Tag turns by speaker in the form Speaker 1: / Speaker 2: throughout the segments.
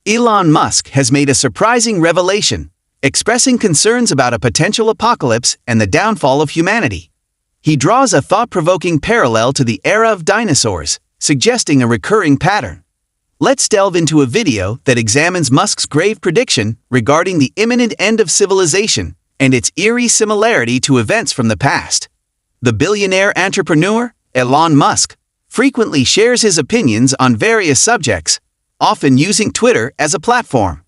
Speaker 1: Elon Musk has made a surprising revelation, expressing concerns about a potential apocalypse and the downfall of humanity. He draws a thought-provoking parallel to the era of dinosaurs, suggesting a recurring pattern. Let's delve into a video that examines Musk's grave prediction regarding the imminent end of civilization and its eerie similarity to events from the past. The billionaire entrepreneur, Elon Musk, frequently shares his opinions on various subjects, often using Twitter as a platform.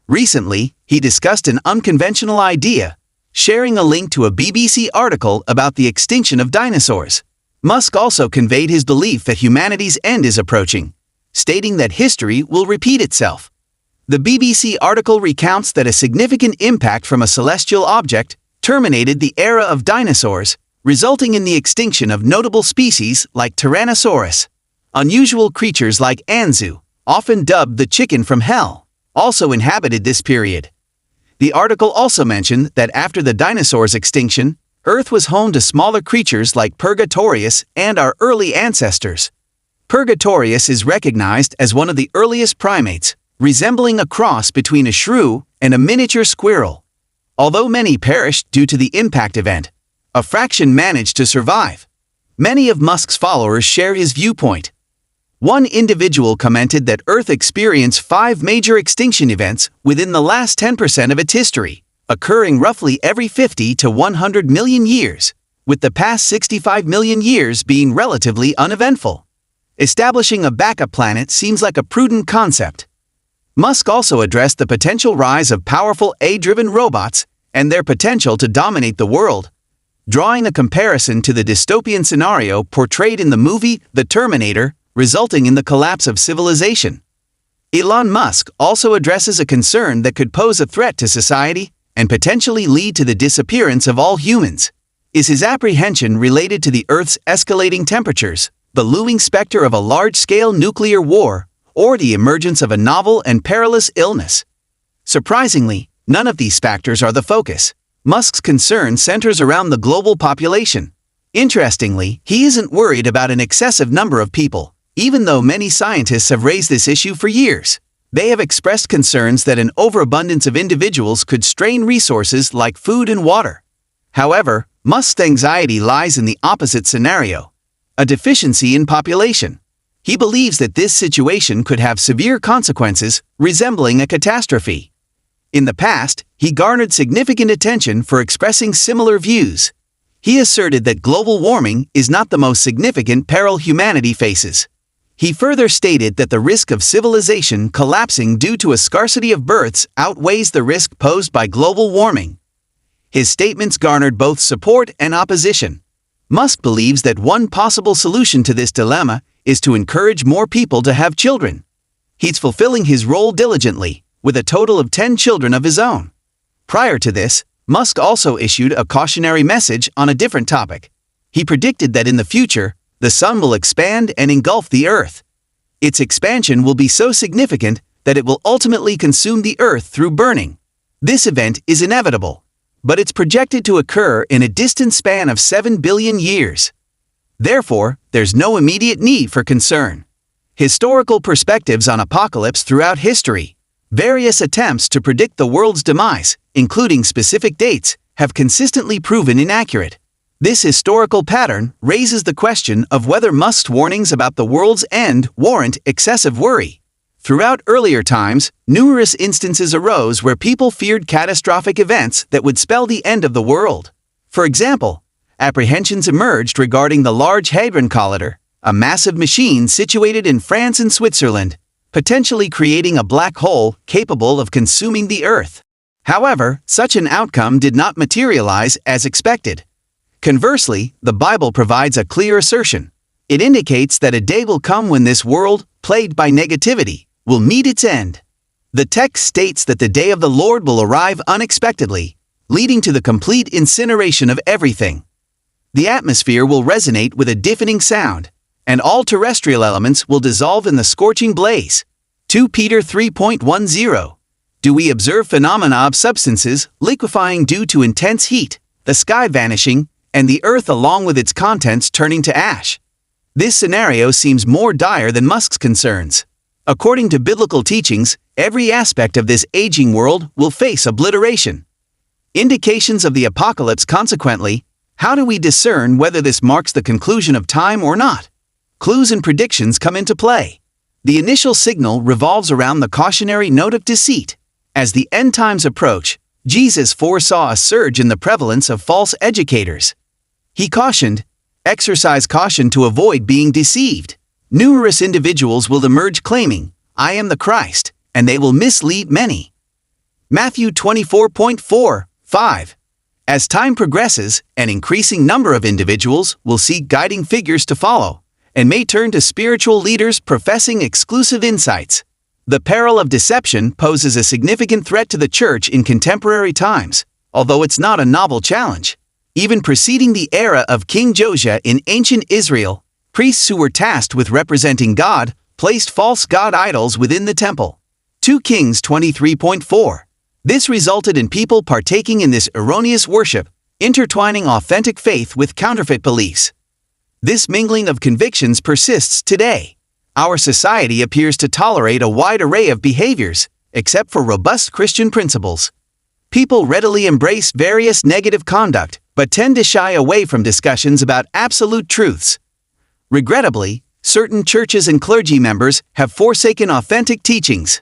Speaker 1: Recently, he discussed an unconventional idea, sharing a link to a BBC article about the extinction of dinosaurs. Musk also conveyed his belief that humanity's end is approaching, stating that history will repeat itself. The BBC article recounts that a significant impact from a celestial object terminated the era of dinosaurs, resulting in the extinction of notable species like Tyrannosaurus. Unusual creatures like Anzu, often dubbed the chicken from hell, also inhabited this period. The article also mentioned that after the dinosaurs' extinction, Earth was home to smaller creatures like Purgatorius and our early ancestors. Purgatorius is recognized as one of the earliest primates, resembling a cross between a shrew and a miniature squirrel. Although many perished due to the impact event, a fraction managed to survive. Many of Musk's followers share his viewpoint. One individual commented that Earth experienced 5 major extinction events within the last 10% of its history, occurring roughly every 50 to 100 million years, with the past 65 million years being relatively uneventful. Establishing a backup planet seems like a prudent concept. Musk also addressed the potential rise of powerful AI-driven robots and their potential to dominate the world, drawing a comparison to the dystopian scenario portrayed in the movie The Terminator, resulting in the collapse of civilization. Elon Musk also addresses a concern that could pose a threat to society and potentially lead to the disappearance of all humans. Is his apprehension related to the Earth's escalating temperatures, the looming specter of a large-scale nuclear war, or the emergence of a novel and perilous illness? Surprisingly, none of these factors are the focus. Musk's concern centers around the global population. Interestingly, he isn't worried about an excessive number of people, even though many scientists have raised this issue for years. They have expressed concerns that an overabundance of individuals could strain resources like food and water. However, Musk's anxiety lies in the opposite scenario: a deficiency in population. He believes that this situation could have severe consequences, resembling a catastrophe. In the past, he garnered significant attention for expressing similar views. He asserted that global warming is not the most significant peril humanity faces. He further stated that the risk of civilization collapsing due to a scarcity of births outweighs the risk posed by global warming. His statements garnered both support and opposition. Musk believes that one possible solution to this dilemma is to encourage more people to have children. He's fulfilling his role diligently, with a total of 10 children of his own. Prior to this, Musk also issued a cautionary message on a different topic. He predicted that in the future, the sun will expand and engulf the Earth. Its expansion will be so significant that it will ultimately consume the Earth through burning. This event is inevitable, but it's projected to occur in a distant span of 7 billion years. Therefore, there's no immediate need for concern. Historical perspectives on apocalypse throughout history. Various attempts to predict the world's demise, including specific dates, have consistently proven inaccurate. This historical pattern raises the question of whether Musk's warnings about the world's end warrant excessive worry. Throughout earlier times, numerous instances arose where people feared catastrophic events that would spell the end of the world. For example, apprehensions emerged regarding the Large Hadron Collider, a massive machine situated in France and Switzerland, potentially creating a black hole capable of consuming the Earth. However, such an outcome did not materialize as expected. Conversely, the Bible provides a clear assertion. It indicates that a day will come when this world, plagued by negativity, will meet its end. The text states that the day of the Lord will arrive unexpectedly, leading to the complete incineration of everything. The atmosphere will resonate with a deafening sound, and all terrestrial elements will dissolve in the scorching blaze. 2 Peter 3.10. Do we observe phenomena of substances liquefying due to intense heat, the sky vanishing, and the Earth along with its contents turning to ash? This scenario seems more dire than Musk's concerns. According to biblical teachings, every aspect of this aging world will face obliteration. Indications of the apocalypse. Consequently, how do we discern whether this marks the conclusion of time or not? Clues and predictions come into play. The initial signal revolves around the cautionary note of deceit. As the end times approach, Jesus foresaw a surge in the prevalence of false educators. He cautioned, "Exercise caution to avoid being deceived. Numerous individuals will emerge claiming, 'I am the Christ,' and they will mislead many." Matthew 24.4-5. As time progresses, an increasing number of individuals will seek guiding figures to follow, and may turn to spiritual leaders professing exclusive insights. The peril of deception poses a significant threat to the church in contemporary times, although it's not a novel challenge. Even preceding the era of King Josiah in ancient Israel, priests who were tasked with representing God placed false god idols within the temple. 2 Kings 23.4. This resulted in people partaking in this erroneous worship, intertwining authentic faith with counterfeit beliefs. This mingling of convictions persists today. Our society appears to tolerate a wide array of behaviors, except for robust Christian principles. People readily embrace various negative conduct, but tend to shy away from discussions about absolute truths. Regrettably, certain churches and clergy members have forsaken authentic teachings.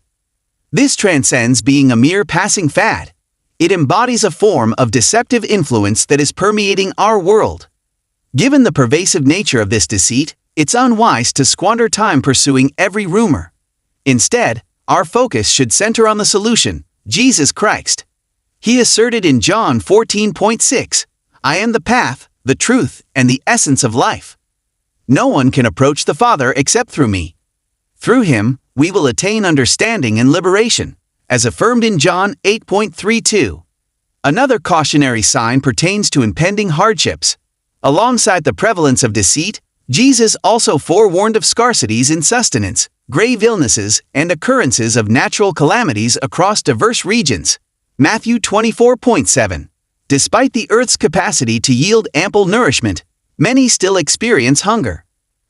Speaker 1: This transcends being a mere passing fad. It embodies a form of deceptive influence that is permeating our world. Given the pervasive nature of this deceit, it's unwise to squander time pursuing every rumor. Instead, our focus should center on the solution, Jesus Christ. He asserted in John 14.6, "I am the path, the truth, and the essence of life. No one can approach the Father except through me. Through him, we will attain understanding and liberation," as affirmed in John 8.32. Another cautionary sign pertains to impending hardships. Alongside the prevalence of deceit, Jesus also forewarned of scarcities in sustenance, grave illnesses, and occurrences of natural calamities across diverse regions. Matthew 24.7. Despite the earth's capacity to yield ample nourishment, many still experience hunger.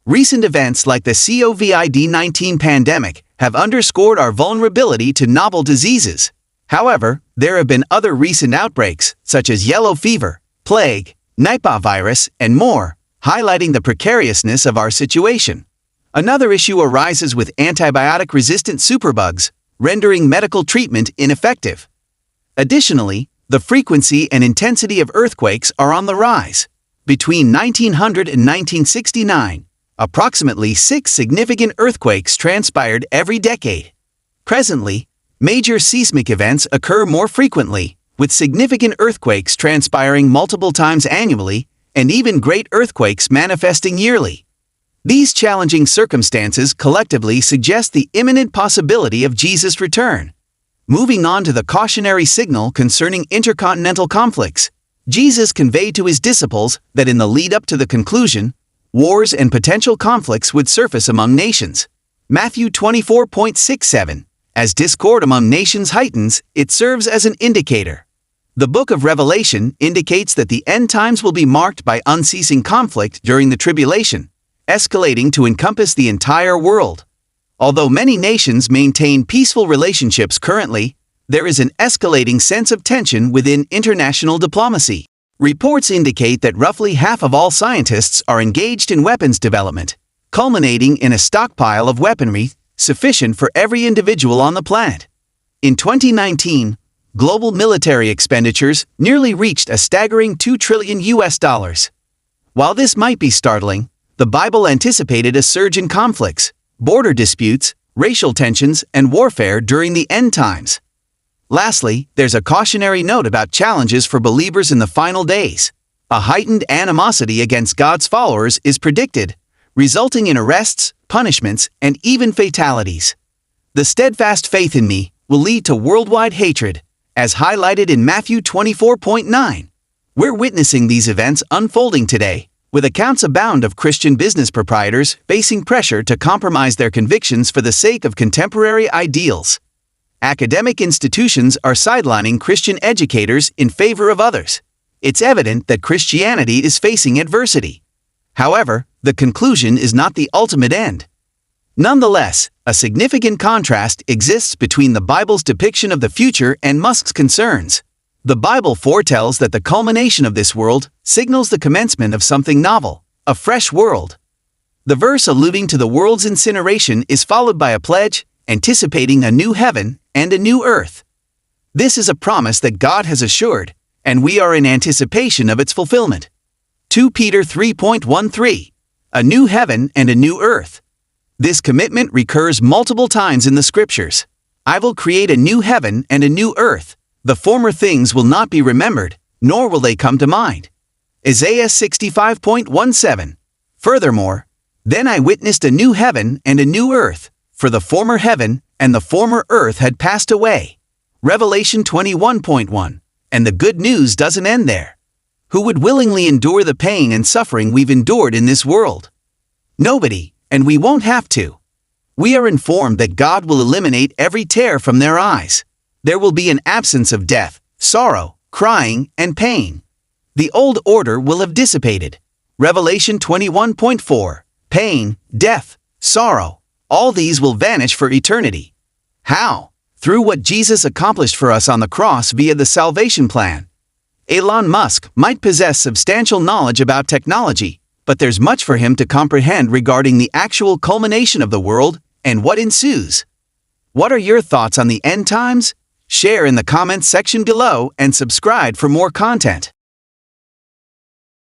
Speaker 1: Recent events like the COVID-19 pandemic have underscored our vulnerability to novel diseases. However, there have been other recent outbreaks, such as yellow fever, plague, Nipah virus, and more, highlighting the precariousness of our situation. Another issue arises with antibiotic-resistant superbugs, rendering medical treatment ineffective. Additionally, the frequency and intensity of earthquakes are on the rise. Between 1900 and 1969, approximately 6 significant earthquakes transpired every decade. Presently, major seismic events occur more frequently, with significant earthquakes transpiring multiple times annually, and even great earthquakes manifesting yearly. These challenging circumstances collectively suggest the imminent possibility of Jesus' return. Moving on to the cautionary signal concerning intercontinental conflicts, Jesus conveyed to his disciples that in the lead-up to the conclusion, wars and potential conflicts would surface among nations. Matthew 24.67. As discord among nations heightens, it serves as an indicator. The book of Revelation indicates that the end times will be marked by unceasing conflict during the tribulation, escalating to encompass the entire world. Although many nations maintain peaceful relationships currently, there is an escalating sense of tension within international diplomacy. Reports indicate that roughly half of all scientists are engaged in weapons development, culminating in a stockpile of weaponry sufficient for every individual on the planet. In 2019, global military expenditures nearly reached a staggering $2 trillion. While this might be startling, the Bible anticipated a surge in conflicts, border disputes, racial tensions, and warfare during the end times. Lastly, there's a cautionary note about challenges for believers in the final days. A heightened animosity against God's followers is predicted, resulting in arrests, punishments, and even fatalities. The steadfast faith in me will lead to worldwide hatred, as highlighted in Matthew 24.9. We're witnessing these events unfolding today, with accounts abound of Christian business proprietors facing pressure to compromise their convictions for the sake of contemporary ideals. Academic institutions are sidelining Christian educators in favor of others. It's evident that Christianity is facing adversity. However, the conclusion is not the ultimate end. Nonetheless, a significant contrast exists between the Bible's depiction of the future and Musk's concerns. The Bible foretells that the culmination of this world signals the commencement of something novel, a fresh world. The verse alluding to the world's incineration is followed by a pledge, anticipating a new heaven and a new earth. This is a promise that God has assured, and we are in anticipation of its fulfillment. 2 Peter 3.13. A new heaven and a new earth. This commitment recurs multiple times in the Scriptures. I will create a new heaven and a new earth. The former things will not be remembered, nor will they come to mind. Isaiah 65.17. Furthermore, then I witnessed a new heaven and a new earth, for the former heaven and the former earth had passed away. Revelation 21.1. And the good news doesn't end there. Who would willingly endure the pain and suffering we've endured in this world? Nobody, and we won't have to. We are informed that God will eliminate every tear from their eyes. There will be an absence of death, sorrow, crying, and pain. The old order will have dissipated. Revelation 21.4. Pain, death, sorrow, all these will vanish for eternity. How? Through what Jesus accomplished for us on the cross via the salvation plan. Elon Musk might possess substantial knowledge about technology, but there's much for him to comprehend regarding the actual culmination of the world and what ensues. What are your thoughts on the end times? Share in the comments section below and subscribe for more content.